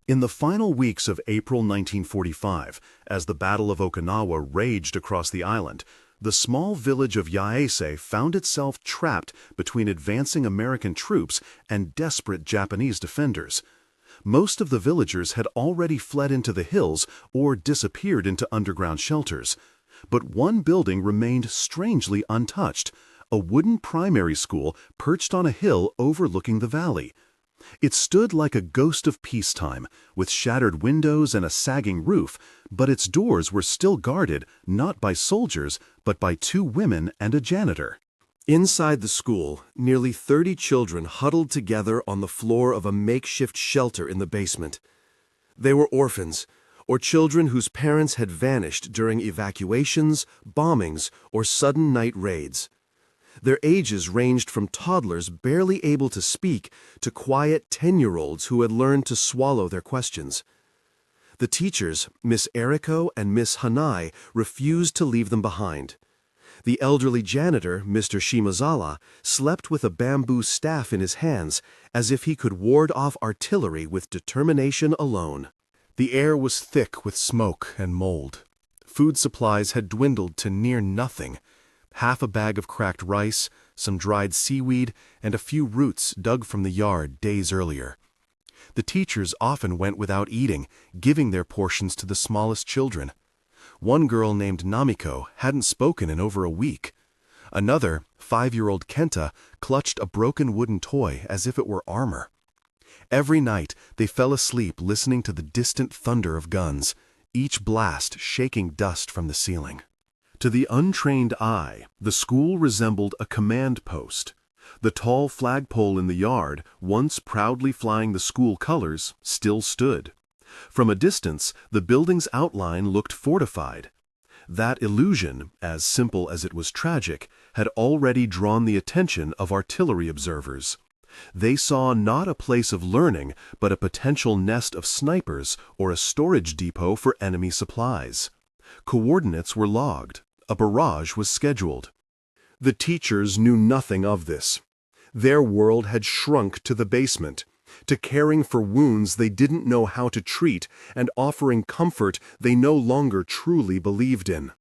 In the final weeks of April 1945, as the Battle of Okinawa raged across the island, the small village of Yaese found itself trapped between advancing American troops and desperate Japanese defenders. Most of the villagers had already fled into the hills or disappeared into underground shelters. But one building remained strangely untouched, a wooden primary school perched on a hill overlooking the valley. It stood like a ghost of peacetime, with shattered windows and a sagging roof, but its doors were still guarded not by soldiers, but by two women and a janitor. Inside the school, nearly 30 children huddled together on the floor of a makeshift shelter in the basement. They were orphans, or children whose parents had vanished during evacuations, bombings, or sudden night raids. Their ages ranged from toddlers barely able to speak to quiet 10-year-olds who had learned to swallow their questions. The teachers, Miss Eriko and Miss Hanai, refused to leave them behind. The elderly janitor, Mr. Shimazawa, slept with a bamboo staff in his hands, as if he could ward off artillery with determination alone. The air was thick with smoke and mold. Food supplies had dwindled to near nothing. Half a bag of cracked rice, some dried seaweed, and a few roots dug from the yard days earlier. The teachers often went without eating, giving their portions to the smallest children. One girl named Namiko hadn't spoken in over a week. Another, 5-year-old Kenta, clutched a broken wooden toy as if it were armor. Every night they fell asleep listening to the distant thunder of guns, each blast shaking dust from the ceiling. To the untrained eye, the school resembled a command post. The tall flagpole in the yard, once proudly flying the school colors, still stood. From a distance, the building's outline looked fortified. That illusion, as simple as it was tragic, had already drawn the attention of artillery observers. They saw not a place of learning, but a potential nest of snipers or a storage depot for enemy supplies. Coordinates were logged. A barrage was scheduled. The teachers knew nothing of this. Their world had shrunk to the basement, to caring for wounds they didn't know how to treat and offering comfort they no longer truly believed in.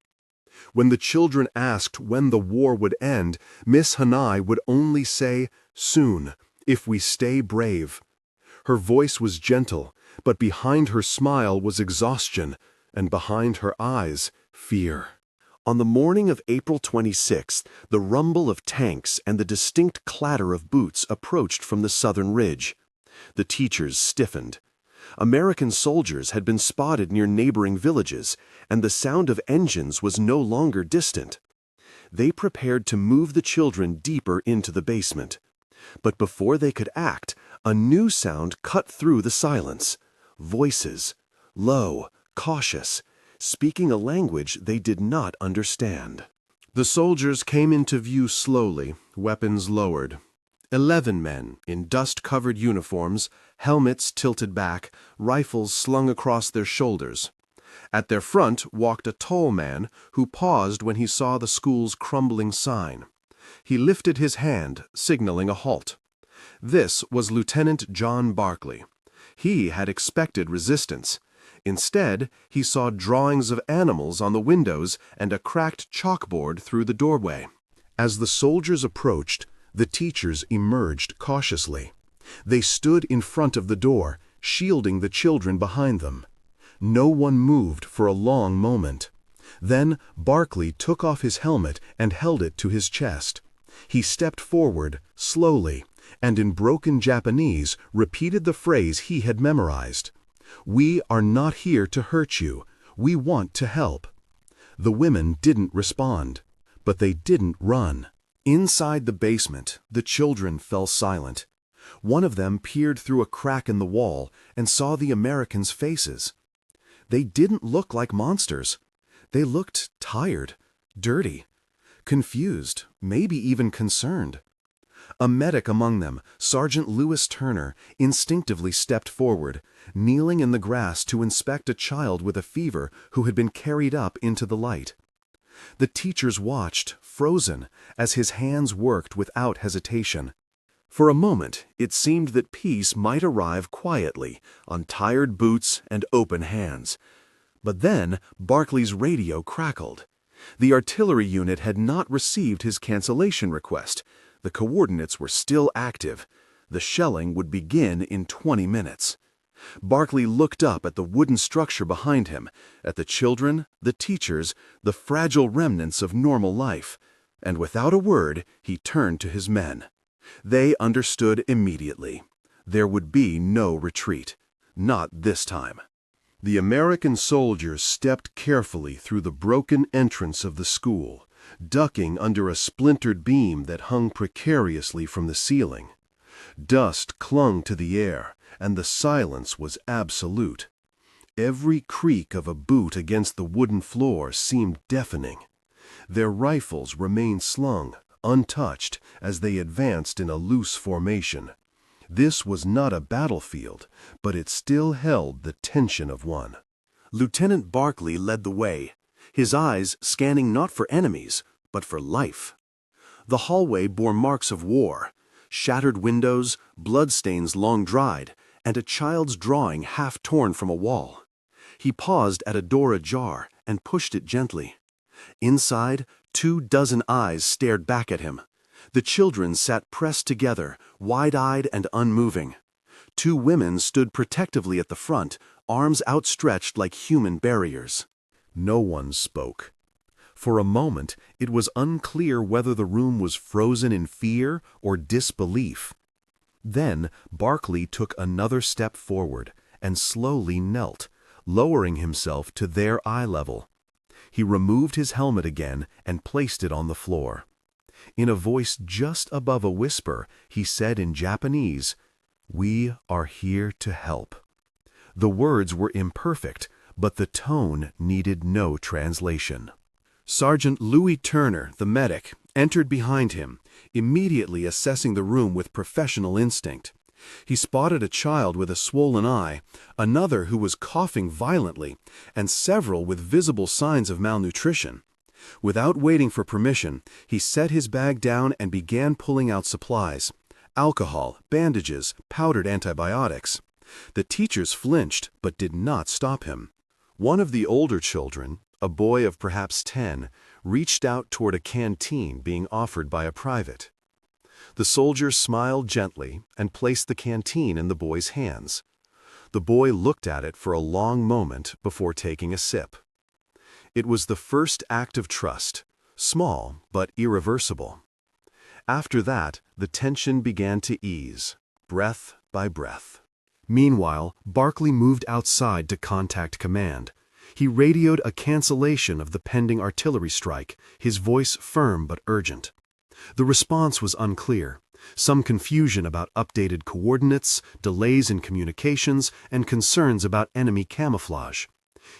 When the children asked when the war would end, Miss Hanai would only say, "Soon, if we stay brave." Her voice was gentle, but behind her smile was exhaustion, and behind her eyes, fear. On the morning of April 26th, the rumble of tanks and the distinct clatter of boots approached from the southern ridge. The teachers stiffened. American soldiers had been spotted near neighboring villages, and the sound of engines was no longer distant. They prepared to move the children deeper into the basement. But before they could act, a new sound cut through the silence. Voices, low, cautious, speaking a language they did not understand. The soldiers came into view slowly, weapons lowered. 11 men, in dust-covered uniforms, helmets tilted back, rifles slung across their shoulders. At their front walked a tall man who paused when he saw the school's crumbling sign. He lifted his hand, signaling a halt. This was Lieutenant John Barclay. He had expected resistance. Instead, he saw drawings of animals on the windows and a cracked chalkboard through the doorway. As the soldiers approached, the teachers emerged cautiously. They stood in front of the door, shielding the children behind them. No one moved for a long moment. Then Barclay took off his helmet and held it to his chest. He stepped forward, slowly, and in broken Japanese repeated the phrase he had memorized. "We are not here to hurt you. We want to help." The women didn't respond, but they didn't run. Inside the basement, the children fell silent. One of them peered through a crack in the wall and saw the Americans' faces. They didn't look like monsters. They looked tired, dirty, confused, maybe even concerned. A medic among them, Sergeant Lewis Turner, instinctively stepped forward, kneeling in the grass to inspect a child with a fever who had been carried up into the light. The teachers watched, frozen, as his hands worked without hesitation. For a moment, it seemed that peace might arrive quietly, on tired boots and open hands. But then, Barclay's radio crackled. The artillery unit had not received his cancellation request. The coordinates were still active. The shelling would begin in 20 minutes. Barclay looked up at the wooden structure behind him, at the children, the teachers, the fragile remnants of normal life. And without a word, he turned to his men. They understood immediately. There would be no retreat. Not this time. The American soldiers stepped carefully through the broken entrance of the school, ducking under a splintered beam that hung precariously from the ceiling. Dust clung to the air, and the silence was absolute. Every creak of a boot against the wooden floor seemed deafening. Their rifles remained slung, untouched, as they advanced in a loose formation. This was not a battlefield, but it still held the tension of one. Lieutenant Barclay led the way, his eyes scanning not for enemies, but for life. The hallway bore marks of war, shattered windows, bloodstains long dried, and a child's drawing half torn from a wall. He paused at a door ajar and pushed it gently. Inside, 24 eyes stared back at him. The children sat pressed together, wide-eyed and unmoving. 2 women stood protectively at the front, arms outstretched like human barriers. No one spoke. For a moment, it was unclear whether the room was frozen in fear or disbelief. Then Barclay took another step forward and slowly knelt, lowering himself to their eye level. He removed his helmet again and placed it on the floor. In a voice just above a whisper, he said in Japanese, "We are here to help." The words were imperfect, but the tone needed no translation. Sergeant Louis Turner, the medic, entered behind him, immediately assessing the room with professional instinct. He spotted a child with a swollen eye, another who was coughing violently, and several with visible signs of malnutrition. Without waiting for permission, he set his bag down and began pulling out supplies: alcohol, bandages, powdered antibiotics. The teachers flinched, but did not stop him. One of the older children, a boy of perhaps 10, reached out toward a canteen being offered by a private. The soldier smiled gently and placed the canteen in the boy's hands. The boy looked at it for a long moment before taking a sip. It was the first act of trust, small but irreversible. After that, the tension began to ease, breath by breath. Meanwhile, Barclay moved outside to contact command. He radioed a cancellation of the pending artillery strike, his voice firm but urgent. The response was unclear. Some confusion about updated coordinates, delays in communications, and concerns about enemy camouflage.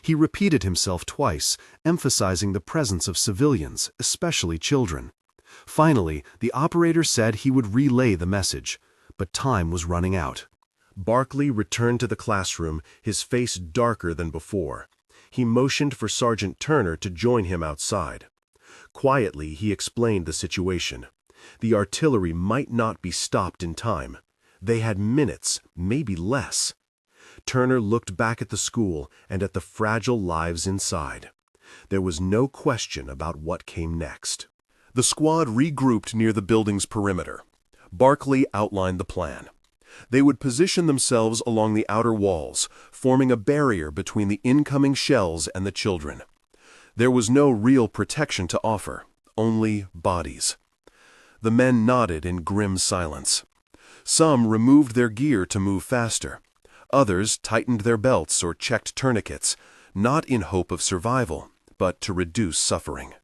He repeated himself twice, emphasizing the presence of civilians, especially children. Finally, the operator said he would relay the message, but time was running out. Barclay returned to the classroom, his face darker than before. He motioned for Sergeant Turner to join him outside. Quietly, he explained the situation. The artillery might not be stopped in time. They had minutes, maybe less. Turner looked back at the school and at the fragile lives inside. There was no question about what came next. The squad regrouped near the building's perimeter. Barclay outlined the plan. They would position themselves along the outer walls, forming a barrier between the incoming shells and the children. There was no real protection to offer, only bodies. The men nodded in grim silence. Some removed their gear to move faster. Others tightened their belts or checked tourniquets, not in hope of survival, but to reduce suffering.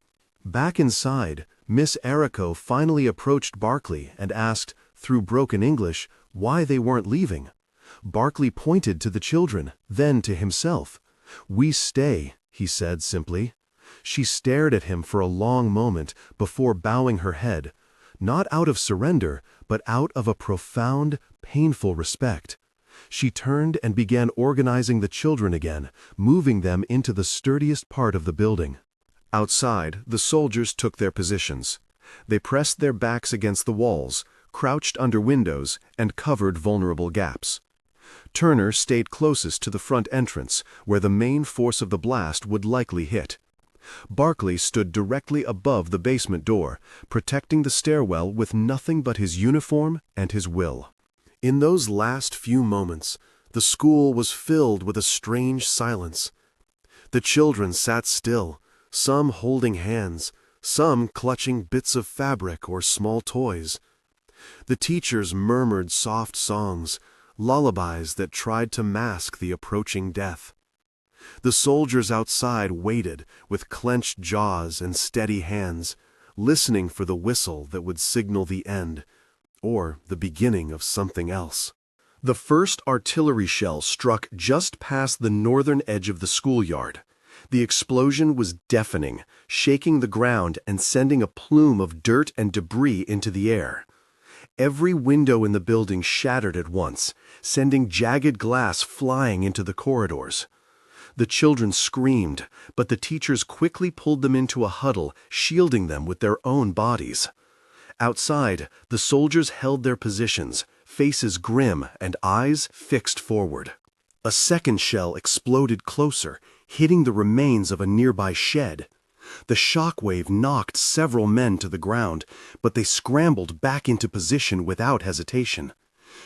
Back inside, Miss Errico finally approached Barclay and asked, through broken English, why they weren't leaving. Barclay pointed to the children, then to himself. "We stay," he said simply. She stared at him for a long moment before bowing her head, not out of surrender, but out of a profound, painful respect. She turned and began organizing the children again, moving them into the sturdiest part of the building. Outside, the soldiers took their positions. They pressed their backs against the walls, crouched under windows, and covered vulnerable gaps. Turner stayed closest to the front entrance, where the main force of the blast would likely hit. Barkley stood directly above the basement door, protecting the stairwell with nothing but his uniform and his will. In those last few moments, the school was filled with a strange silence. The children sat still, some holding hands, some clutching bits of fabric or small toys. The teachers murmured soft songs, lullabies that tried to mask the approaching death. The soldiers outside waited with clenched jaws and steady hands, listening for the whistle that would signal the end, or the beginning of something else. The first artillery shell struck just past the northern edge of the schoolyard. The explosion was deafening, shaking the ground and sending a plume of dirt and debris into the air. Every window in the building shattered at once, sending jagged glass flying into the corridors. The children screamed, but the teachers quickly pulled them into a huddle, shielding them with their own bodies. Outside, the soldiers held their positions, faces grim and eyes fixed forward. A second shell exploded closer, hitting the remains of a nearby shed. The shockwave knocked several men to the ground, but they scrambled back into position without hesitation.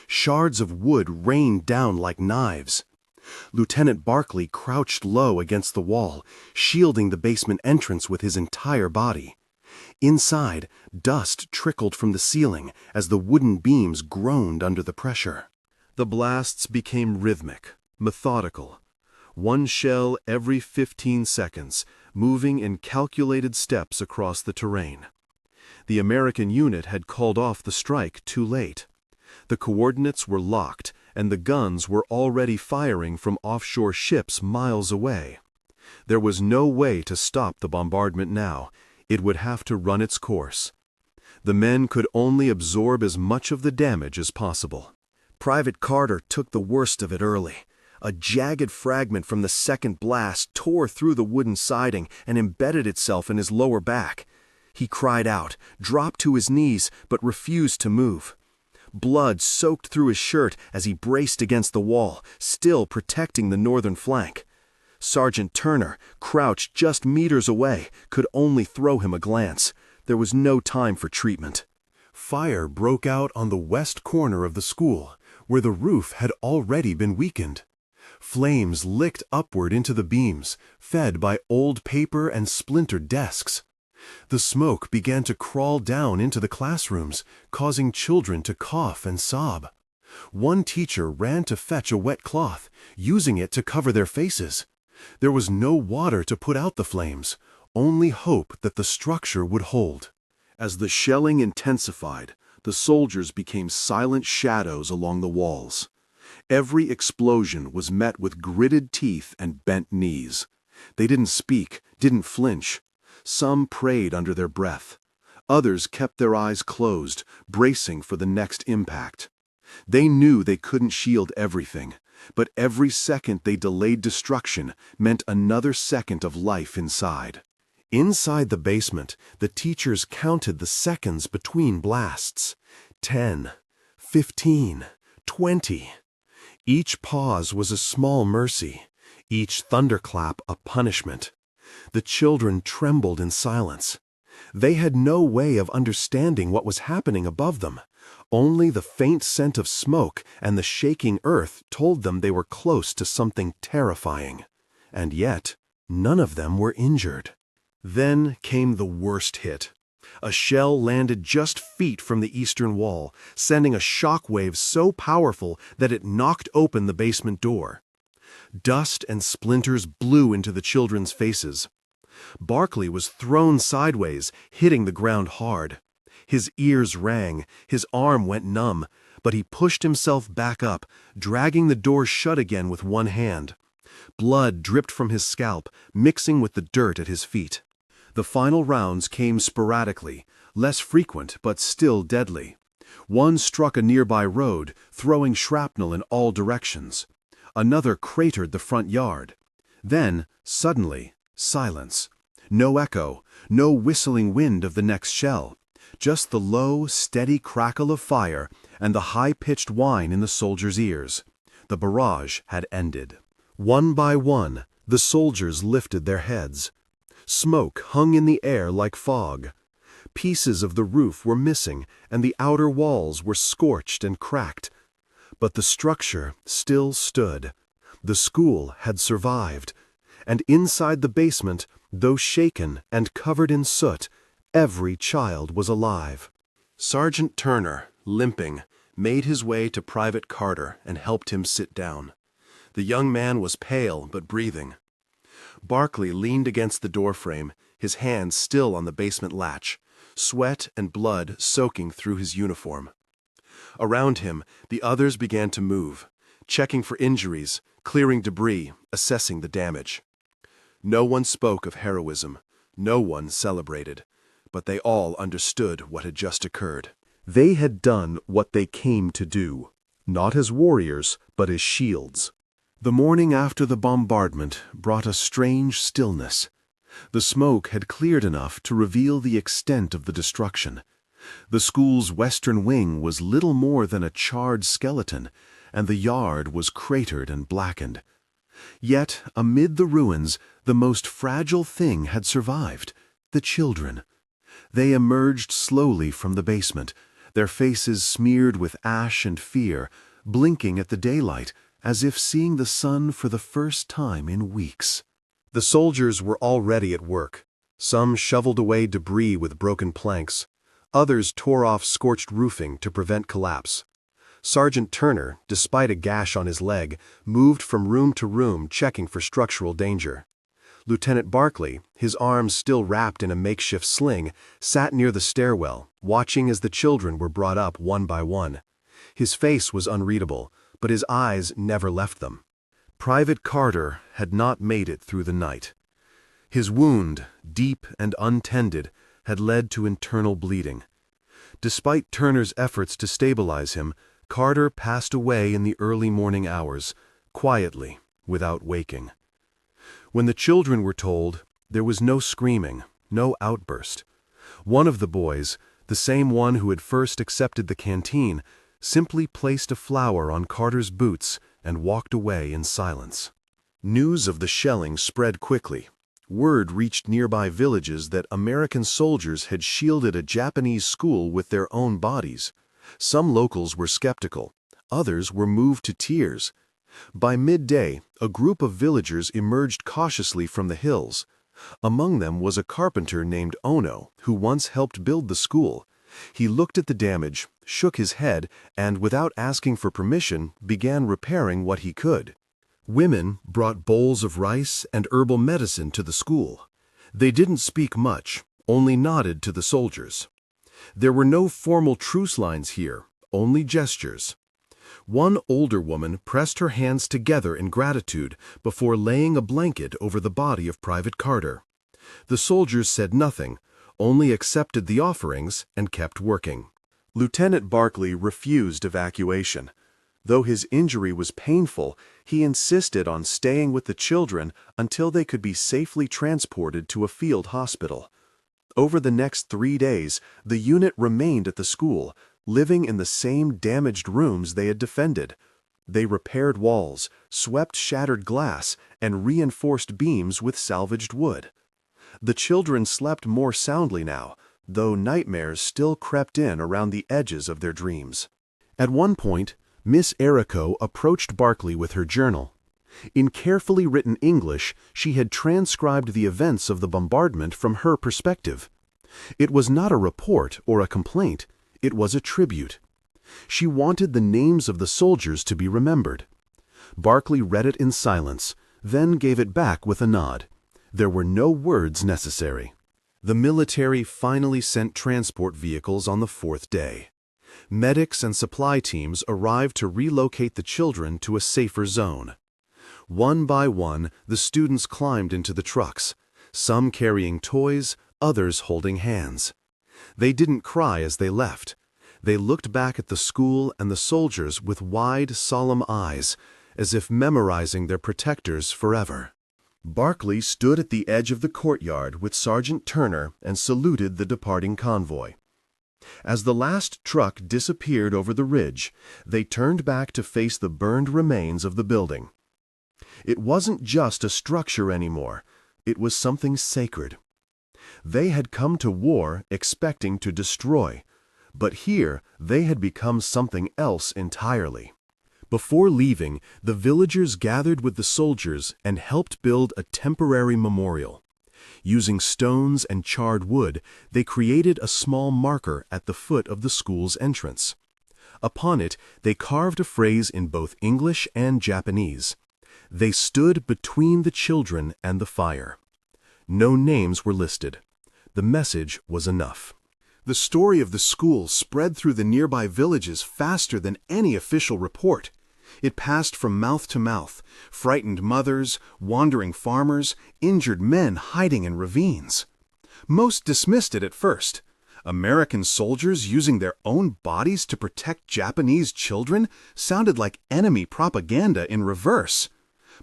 Shards of wood rained down like knives. Lieutenant Barkley crouched low against the wall, shielding the basement entrance with his entire body. Inside, dust trickled from the ceiling as the wooden beams groaned under the pressure. The blasts became rhythmic, methodical. One shell every 15 seconds, moving in calculated steps across the terrain. The American unit had called off the strike too late. The coordinates were locked, and the guns were already firing from offshore ships miles away. There was no way to stop the bombardment now. It would have to run its course. The men could only absorb as much of the damage as possible. Private Carter took the worst of it early. A jagged fragment from the second blast tore through the wooden siding and embedded itself in his lower back. He cried out, dropped to his knees, but refused to move. Blood soaked through his shirt as he braced against the wall, still protecting the northern flank. Sergeant Turner, crouched just meters away, could only throw him a glance. There was no time for treatment. Fire broke out on the west corner of the school, where the roof had already been weakened. Flames licked upward into the beams, fed by old paper and splintered desks. The smoke began to crawl down into the classrooms, causing children to cough and sob. One teacher ran to fetch a wet cloth, using it to cover their faces. There was no water to put out the flames, only hope that the structure would hold. As the shelling intensified, the soldiers became silent shadows along the walls. Every explosion was met with gritted teeth and bent knees. They didn't speak, didn't flinch. Some prayed under their breath. Others kept their eyes closed, bracing for the next impact. They knew they couldn't shield everything, but every second they delayed destruction meant another second of life inside. Inside the basement, the teachers counted the seconds between blasts. 10, 15, 20. Each pause was a small mercy, each thunderclap a punishment. The children trembled in silence. They had no way of understanding what was happening above them. Only the faint scent of smoke and the shaking earth told them they were close to something terrifying. And yet, none of them were injured. Then came the worst hit. A shell landed just feet from the eastern wall, sending a shockwave so powerful that it knocked open the basement door. Dust and splinters blew into the children's faces. Barkley was thrown sideways, hitting the ground hard. His ears rang, his arm went numb, but he pushed himself back up, dragging the door shut again with one hand. Blood dripped from his scalp, mixing with the dirt at his feet. The final rounds came sporadically, less frequent but still deadly. One struck a nearby road, throwing shrapnel in all directions. Another cratered the front yard. Then, suddenly, silence. No echo, no whistling wind of the next shell. just the low, steady crackle of fire and the high-pitched whine in the soldiers' ears. The barrage had ended. One by one, the soldiers lifted their heads. Smoke hung in the air like fog. Pieces of the roof were missing, and the outer walls were scorched and cracked. But the structure still stood. The school had survived. And inside the basement, though shaken and covered in soot, every child was alive. Sergeant Turner, limping, made his way to Private Carter and helped him sit down. The young man was pale but breathing. Barclay leaned against the doorframe, his hands still on the basement latch, sweat and blood soaking through his uniform. Around him, the others began to move, checking for injuries, clearing debris, assessing the damage. No one spoke of heroism, no one celebrated, but they all understood what had just occurred. They had done what they came to do, not as warriors, but as shields. The morning after the bombardment brought a strange stillness. The smoke had cleared enough to reveal the extent of the destruction. The school's western wing was little more than a charred skeleton, and the yard was cratered and blackened. Yet, amid the ruins, the most fragile thing had survived: the children. They emerged slowly from the basement, their faces smeared with ash and fear, blinking at the daylight, as if seeing the sun for the first time in weeks. The soldiers were already at work. Some shoveled away debris with broken planks. Others tore off scorched roofing to prevent collapse. Sergeant Turner, despite a gash on his leg, moved from room to room checking for structural danger. Lieutenant Barclay, his arms still wrapped in a makeshift sling, sat near the stairwell, watching as the children were brought up one by one. His face was unreadable, but his eyes never left them. Private Carter had not made it through the night. His wound, deep and untended, had led to internal bleeding. Despite Turner's efforts to stabilize him, Carter passed away in the early morning hours, quietly, without waking. When the children were told, there was no screaming, no outburst. One of the boys, the same one who had first accepted the canteen, simply placed a flower on Carter's boots and walked away in silence. News of the shelling spread quickly. Word reached nearby villages that American soldiers had shielded a Japanese school with their own bodies. Some locals were skeptical. Others were moved to tears. By midday, a group of villagers emerged cautiously from the hills. Among them was a carpenter named Ono, who once helped build the school. He looked at the damage, shook his head, and without asking for permission, began repairing what he could. Women brought bowls of rice and herbal medicine to the school. They didn't speak much, only nodded to the soldiers. There were no formal truce lines here, only gestures. One older woman pressed her hands together in gratitude before laying a blanket over the body of Private Carter. The soldiers said nothing, only accepted the offerings and kept working. Lieutenant Barclay refused evacuation. Though his injury was painful, he insisted on staying with the children until they could be safely transported to a field hospital. Over the next 3 days, the unit remained at the school, living in the same damaged rooms they had defended. They repaired walls, swept shattered glass, and reinforced beams with salvaged wood. The children slept more soundly now, though nightmares still crept in around the edges of their dreams. At one point, Miss Errico approached Barclay with her journal. In carefully written English, she had transcribed the events of the bombardment from her perspective. It was not a report or a complaint, it was a tribute. She wanted the names of the soldiers to be remembered. Barclay read it in silence, then gave it back with a nod. There were no words necessary. The military finally sent transport vehicles on the 4th day. Medics and supply teams arrived to relocate the children to a safer zone. One by one, the students climbed into the trucks, some carrying toys, others holding hands. They didn't cry as they left. They looked back at the school and the soldiers with wide, solemn eyes, as if memorizing their protectors forever. Barclay stood at the edge of the courtyard with Sergeant Turner and saluted the departing convoy. As the last truck disappeared over the ridge, they turned back to face the burned remains of the building. It wasn't just a structure anymore. It was something sacred. They had come to war expecting to destroy, but here they had become something else entirely. Before leaving, the villagers gathered with the soldiers and helped build a temporary memorial. Using stones and charred wood, they created a small marker at the foot of the school's entrance. Upon it, they carved a phrase in both English and Japanese. They stood between the children and the fire. No names were listed. The message was enough. The story of the school spread through the nearby villages faster than any official report. It passed from mouth to mouth, frightened mothers, wandering farmers, injured men hiding in ravines. Most dismissed it at first. American soldiers using their own bodies to protect Japanese children sounded like enemy propaganda in reverse.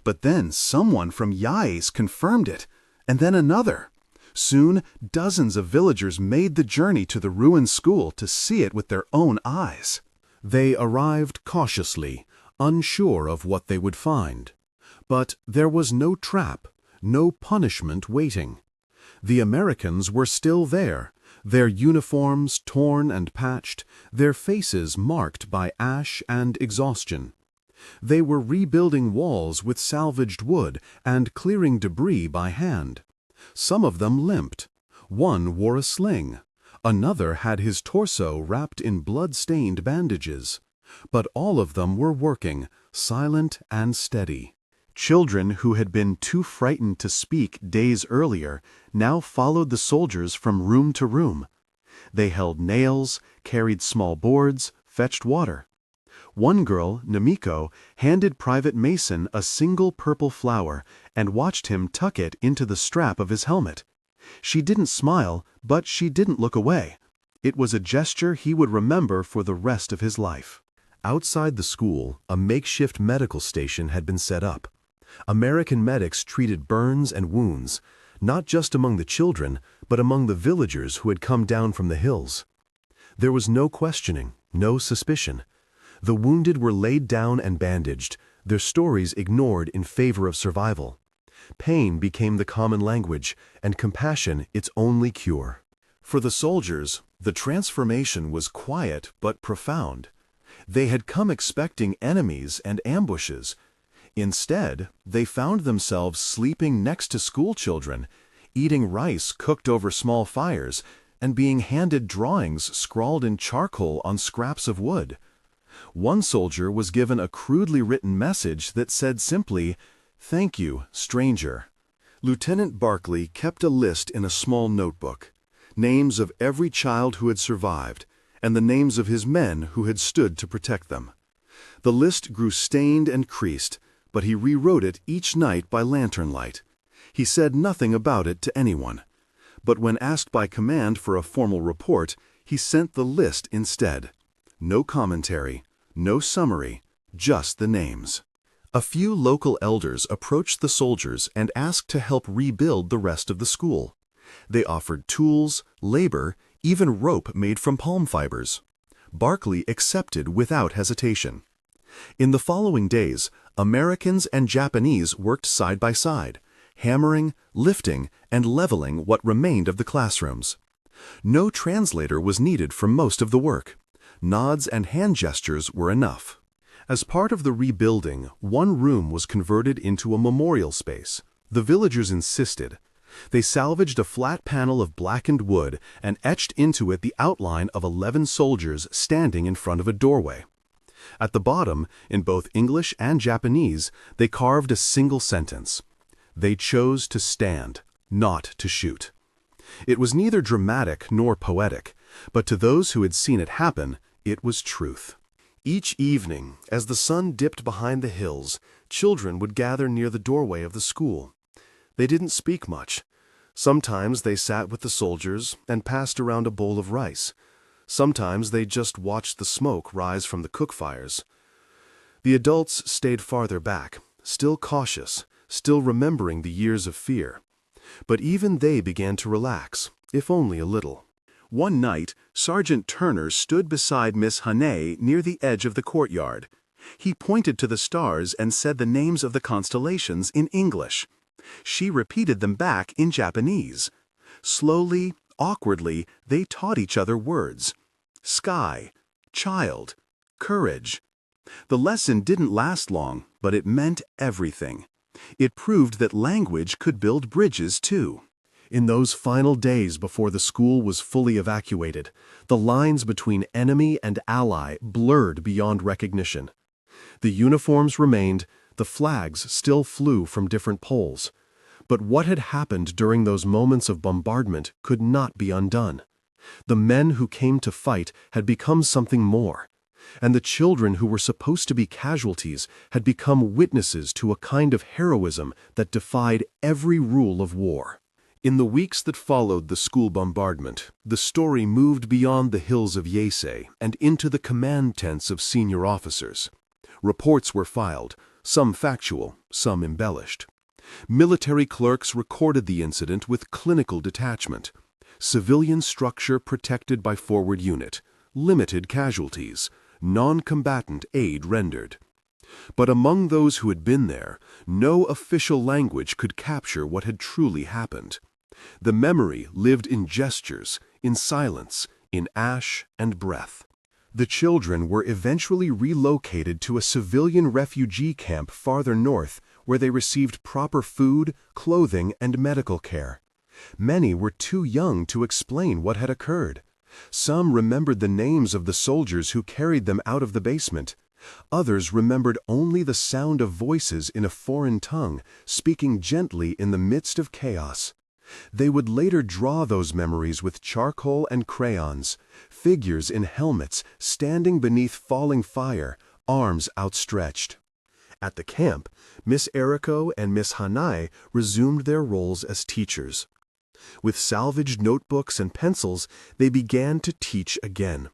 But then someone from Yaese confirmed it, and then another. Soon, dozens of villagers made the journey to the ruined school to see it with their own eyes. They arrived cautiously, unsure of what they would find. But there was no trap, no punishment waiting. The Americans were still there, their uniforms torn and patched, their faces marked by ash and exhaustion. They were rebuilding walls with salvaged wood and clearing debris by hand. Some of them limped. One wore a sling. Another had his torso wrapped in blood-stained bandages. But all of them were working, silent and steady. Children who had been too frightened to speak days earlier now followed the soldiers from room to room. They held nails, carried small boards, fetched water. One girl, Namiko, handed Private Mason a single purple flower and watched him tuck it into the strap of his helmet. She didn't smile, but she didn't look away. It was a gesture he would remember for the rest of his life. Outside the school, a makeshift medical station had been set up. American medics treated burns and wounds, not just among the children, but among the villagers who had come down from the hills. There was no questioning, no suspicion. The wounded were laid down and bandaged, their stories ignored in favor of survival. Pain became the common language, and compassion its only cure. For the soldiers, the transformation was quiet but profound. They had come expecting enemies and ambushes. Instead, they found themselves sleeping next to school children, eating rice cooked over small fires, and being handed drawings scrawled in charcoal on scraps of wood. One soldier was given a crudely written message that said simply, "Thank you, stranger." Lieutenant Barkley kept a list in a small notebook, names of every child who had survived, and the names of his men who had stood to protect them. The list grew stained and creased, but he rewrote it each night by lantern light. He said nothing about it to anyone. But when asked by command for a formal report, he sent the list instead. No commentary, no summary, just the names. A few local elders approached the soldiers and asked to help rebuild the rest of the school. They offered tools, labor, even rope made from palm fibers. Barkley accepted without hesitation. In the following days, Americans and Japanese worked side by side, hammering, lifting, and leveling what remained of the classrooms. No translator was needed for most of the work. Nods and hand gestures were enough. As part of the rebuilding, one room was converted into a memorial space. The villagers insisted. They salvaged a flat panel of blackened wood and etched into it the outline of 11 soldiers standing in front of a doorway. At the bottom, in both English and Japanese, they carved a single sentence. They chose to stand, not to shoot. It was neither dramatic nor poetic, but to those who had seen it happen, it was truth. Each evening, as the sun dipped behind the hills, children would gather near the doorway of the school. They didn't speak much. Sometimes they sat with the soldiers and passed around a bowl of rice. Sometimes they just watched the smoke rise from the cook fires. The adults stayed farther back, still cautious, still remembering the years of fear. But even they began to relax, if only a little. One night, Sergeant Turner stood beside Miss Hane near the edge of the courtyard. He pointed to the stars and said the names of the constellations in English. She repeated them back in Japanese. Slowly, awkwardly, they taught each other words. Sky, child, courage. The lesson didn't last long, but it meant everything. It proved that language could build bridges, too. In those final days before the school was fully evacuated, the lines between enemy and ally blurred beyond recognition. The uniforms remained, the flags still flew from different poles. But what had happened during those moments of bombardment could not be undone. The men who came to fight had become something more, and the children who were supposed to be casualties had become witnesses to a kind of heroism that defied every rule of war. In the weeks that followed the school bombardment, the story moved beyond the hills of Yaese and into the command tents of senior officers. Reports were filed, some factual, some embellished. Military clerks recorded the incident with clinical detachment. Civilian structure protected by forward unit, limited casualties, non-combatant aid rendered. But among those who had been there, no official language could capture what had truly happened. The memory lived in gestures, in silence, in ash and breath. The children were eventually relocated to a civilian refugee camp farther north, where they received proper food, clothing, and medical care. Many were too young to explain what had occurred. Some remembered the names of the soldiers who carried them out of the basement. Others remembered only the sound of voices in a foreign tongue, speaking gently in the midst of chaos. They would later draw those memories with charcoal and crayons, figures in helmets standing beneath falling fire, arms outstretched. At the camp, Miss Eriko and Miss Hanae resumed their roles as teachers. With salvaged notebooks and pencils, they began to teach again.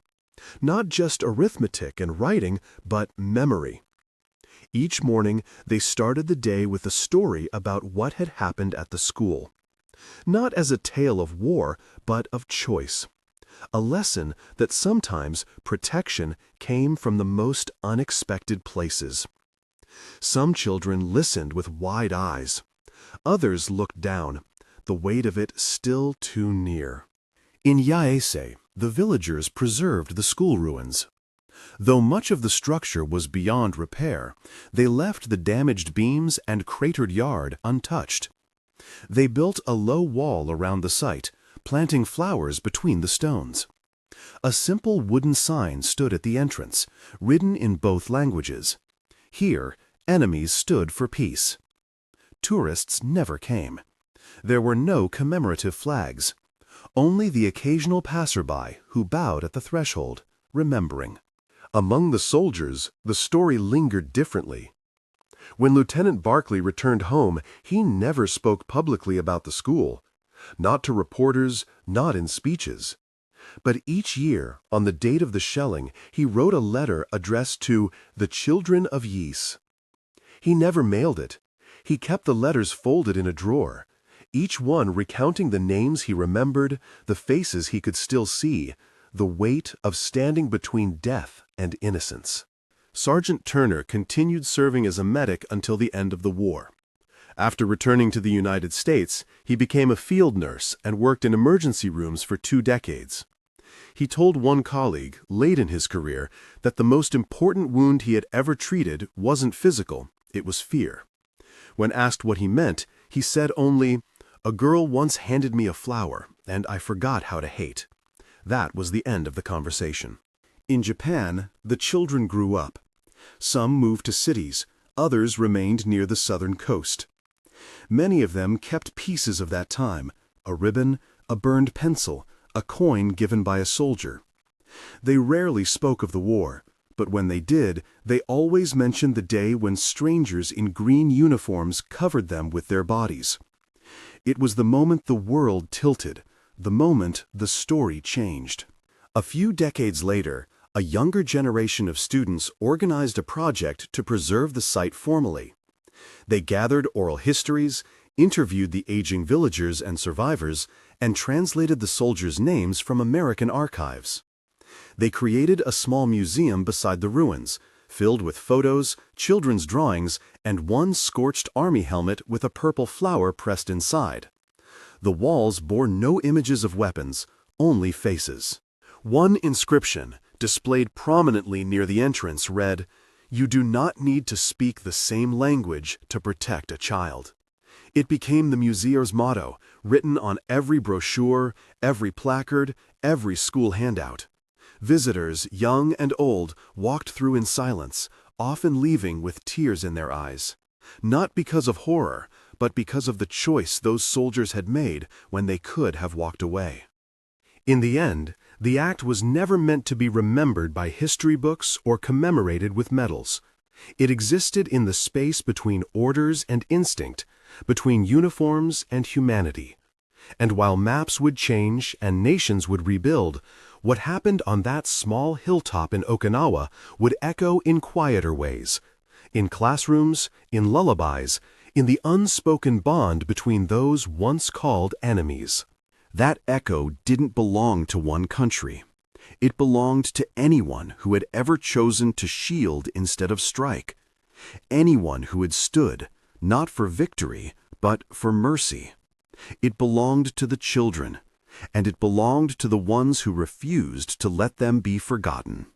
Not just arithmetic and writing, but memory. Each morning, they started the day with a story about what had happened at the school. Not as a tale of war, but of choice. A lesson that sometimes protection came from the most unexpected places. Some children listened with wide eyes. Others looked down, the weight of it still too near. In Yaese, the villagers preserved the school ruins. Though much of the structure was beyond repair, they left the damaged beams and cratered yard untouched. They built a low wall around the site, planting flowers between the stones. A simple wooden sign stood at the entrance, written in both languages. Here, enemies stood for peace. Tourists never came. There were no commemorative flags. Only the occasional passerby who bowed at the threshold, remembering. Among the soldiers, the story lingered differently. When Lieutenant Barclay returned home, he never spoke publicly about the school. Not to reporters, not in speeches. But each year, on the date of the shelling, he wrote a letter addressed to the children of Yaese. He never mailed it. He kept the letters folded in a drawer, each one recounting the names he remembered, the faces he could still see, the weight of standing between death and innocence. Sergeant Turner continued serving as a medic until the end of the war. After returning to the United States, he became a field nurse and worked in emergency rooms for 2 decades. He told one colleague, late in his career, that the most important wound he had ever treated wasn't physical, it was fear. When asked what he meant, he said only, "A girl once handed me a flower, and I forgot how to hate." That was the end of the conversation. In Japan, the children grew up. Some moved to cities, others remained near the southern coast. Many of them kept pieces of that time, a ribbon, a burned pencil, a coin given by a soldier. They rarely spoke of the war, but when they did, they always mentioned the day when strangers in green uniforms covered them with their bodies. It was the moment the world tilted, the moment the story changed. A few decades later, a younger generation of students organized a project to preserve the site formally. They gathered oral histories, interviewed the aging villagers and survivors, and translated the soldiers' names from American archives. They created a small museum beside the ruins, filled with photos, children's drawings, and one scorched army helmet with a purple flower pressed inside. The walls bore no images of weapons, only faces. One inscription, displayed prominently near the entrance, read, "You do not need to speak the same language to protect a child." It became the museum's motto, written on every brochure, every placard, every school handout. Visitors, young and old, walked through in silence, often leaving with tears in their eyes. Not because of horror, but because of the choice those soldiers had made when they could have walked away. In the end, the act was never meant to be remembered by history books or commemorated with medals. It existed in the space between orders and instinct, between uniforms and humanity. And while maps would change and nations would rebuild, what happened on that small hilltop in Okinawa would echo in quieter ways. In classrooms, in lullabies, in the unspoken bond between those once called enemies. That echo didn't belong to one country. It belonged to anyone who had ever chosen to shield instead of strike. Anyone who had stood, not for victory, but for mercy. It belonged to the children, and it belonged to the ones who refused to let them be forgotten.